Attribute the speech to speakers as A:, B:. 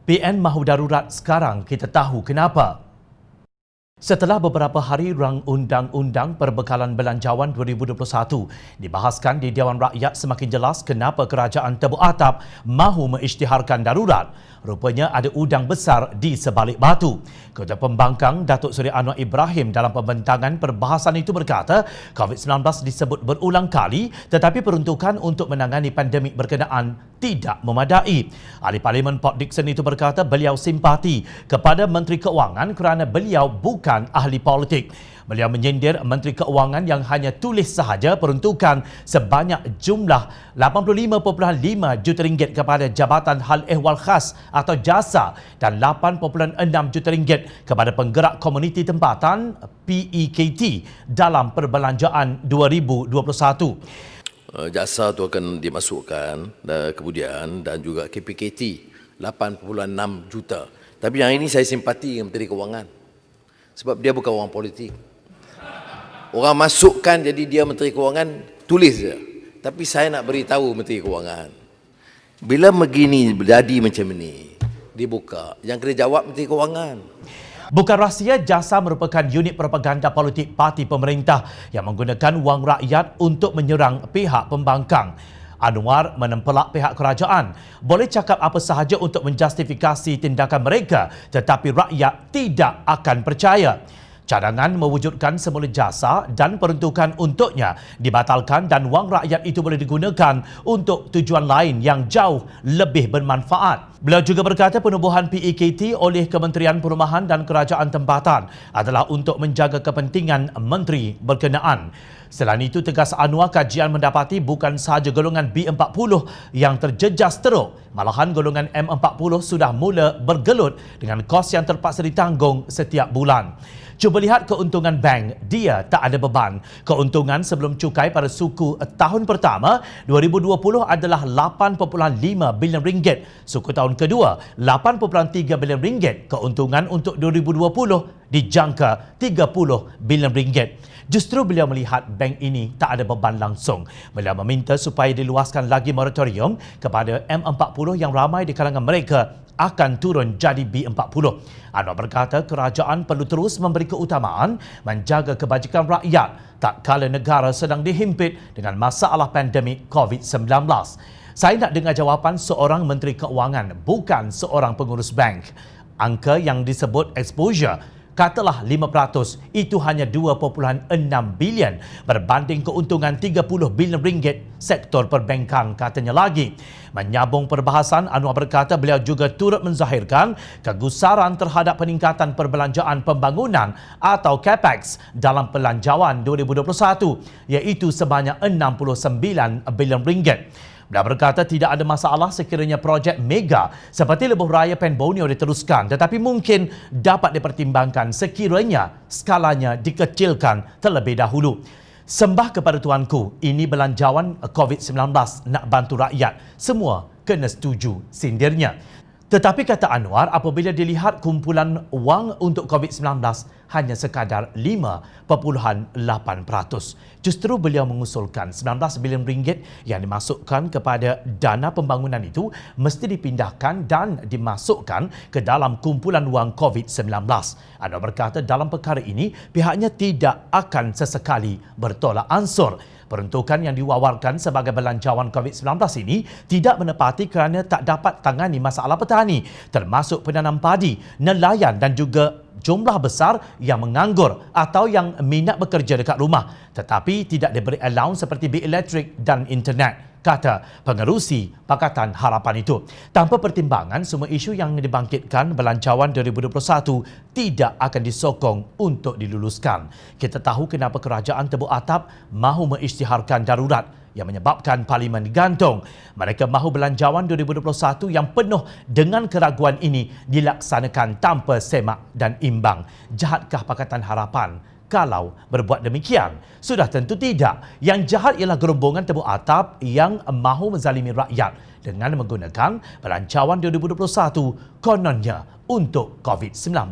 A: PN mahu darurat sekarang, kita tahu kenapa. Setelah beberapa hari rang Undang-Undang Perbekalan Belanjawan 2021 dibahaskan di Dewan Rakyat, semakin jelas kenapa kerajaan Tebuk Atap mahu mengisytiharkan darurat. Rupanya ada udang besar di sebalik batu. Ketua Pembangkang Datuk Seri Anwar Ibrahim dalam pembentangan perbahasan itu berkata, COVID-19 disebut berulang kali tetapi peruntukan untuk menangani pandemik berkenaan tidak memadai. Ahli Parlimen Port Dickson itu berkata beliau simpati kepada Menteri Keuangan kerana beliau bukan ahli politik. Beliau menyindir Menteri Keuangan yang hanya tulis sahaja peruntukan sebanyak jumlah 85.5 juta ringgit kepada Jabatan Hal Ehwal Khas atau JASA dan 8.6 juta ringgit kepada penggerak komuniti tempatan PEKT dalam perbelanjaan 2021.
B: JASA itu akan dimasukkan dan kemudian dan juga KPKT 8.6 juta. Tapi yang ini saya simpati dengan Menteri Keuangan sebab dia bukan orang politik. Orang masukkan jadi dia Menteri Keuangan, tulis je. Tapi saya nak beritahu Menteri Keuangan, bila begini jadi macam ni, dibuka, yang kena jawab Menteri Keuangan.
A: Bukan rahsia, JASA merupakan unit propaganda politik parti pemerintah yang menggunakan wang rakyat untuk menyerang pihak pembangkang. Anwar menempelak pihak kerajaan. Boleh cakap apa sahaja untuk menjustifikasi tindakan mereka, tetapi rakyat tidak akan percaya. Cadangan mewujudkan semula JASA dan peruntukan untuknya dibatalkan dan wang rakyat itu boleh digunakan untuk tujuan lain yang jauh lebih bermanfaat. Beliau juga berkata penubuhan PEKT oleh Kementerian Perumahan dan Kerajaan Tempatan adalah untuk menjaga kepentingan menteri berkenaan. Selain itu, tegas Anwar, kajian mendapati bukan sahaja golongan B40 yang terjejas teruk, malahan golongan M40 sudah mula bergelut dengan kos yang terpaksa ditanggung setiap bulan. Cuba lihat keuntungan bank, dia tak ada beban. Keuntungan sebelum cukai pada suku tahun pertama 2020 adalah 8.5 bilion ringgit. Suku tahun kedua 8.3 bilion ringgit. Keuntungan untuk 2020 dijangka 30 bilion ringgit. Justru beliau melihat bank ini tak ada beban langsung. Beliau meminta supaya diluaskan lagi moratorium kepada M40 yang ramai di kalangan mereka akan turun jadi B40. Anwar berkata kerajaan perlu terus memberi keutamaan menjaga kebajikan rakyat tak kala negara sedang dihimpit dengan masalah pandemik COVID-19. Saya nak dengar jawapan seorang Menteri Keuangan, bukan seorang pengurus bank. Angka yang disebut exposure, katalah 5%, itu hanya 2.6 bilion berbanding keuntungan 30 bilion ringgit sektor perbankan, katanya lagi. Menyambung perbahasan, Anwar berkata beliau juga turut menzahirkan kegusaran terhadap peningkatan perbelanjaan pembangunan atau CAPEX dalam Pelanjawan 2021 iaitu sebanyak 69 bilion ringgit. Beliau berkata tidak ada masalah sekiranya projek mega seperti Lebuh Raya Pen Borneo diteruskan, tetapi mungkin dapat dipertimbangkan sekiranya skalanya dikecilkan terlebih dahulu. Sembah kepada Tuanku, ini belanjawan COVID-19 nak bantu rakyat. Semua kena setuju, sindirnya. Tetapi kata Anwar, apabila dilihat kumpulan wang untuk COVID-19 hanya sekadar 5.8%. Justru beliau mengusulkan 19 bilion ringgit yang dimasukkan kepada dana pembangunan itu mesti dipindahkan dan dimasukkan ke dalam kumpulan wang COVID-19. Anwar berkata dalam perkara ini pihaknya tidak akan sesekali bertolak ansur. Peruntukan yang diwawarkan sebagai belanjawan COVID-19 ini tidak menepati kerana tak dapat tangani masalah petani, termasuk penanam padi, nelayan dan juga jumlah besar yang menganggur atau yang minat bekerja dekat rumah tetapi tidak diberi allowance seperti bil elektrik dan internet, kata pengerusi Pakatan Harapan itu. Tanpa pertimbangan, semua isu yang dibangkitkan belanjawan 2021 tidak akan disokong untuk diluluskan. Kita tahu kenapa kerajaan Tebuk Atap mahu mengisytiharkan darurat yang menyebabkan Parlimen digantung. Mereka mahu belanjawan 2021 yang penuh dengan keraguan ini dilaksanakan tanpa semak dan imbang. Jahatkah Pakatan Harapan kalau berbuat demikian? Sudah tentu tidak. Yang jahat ialah gerombongan Tebuk Atap yang mahu menzalimi rakyat dengan menggunakan belanjawan 2021 kononnya untuk COVID-19.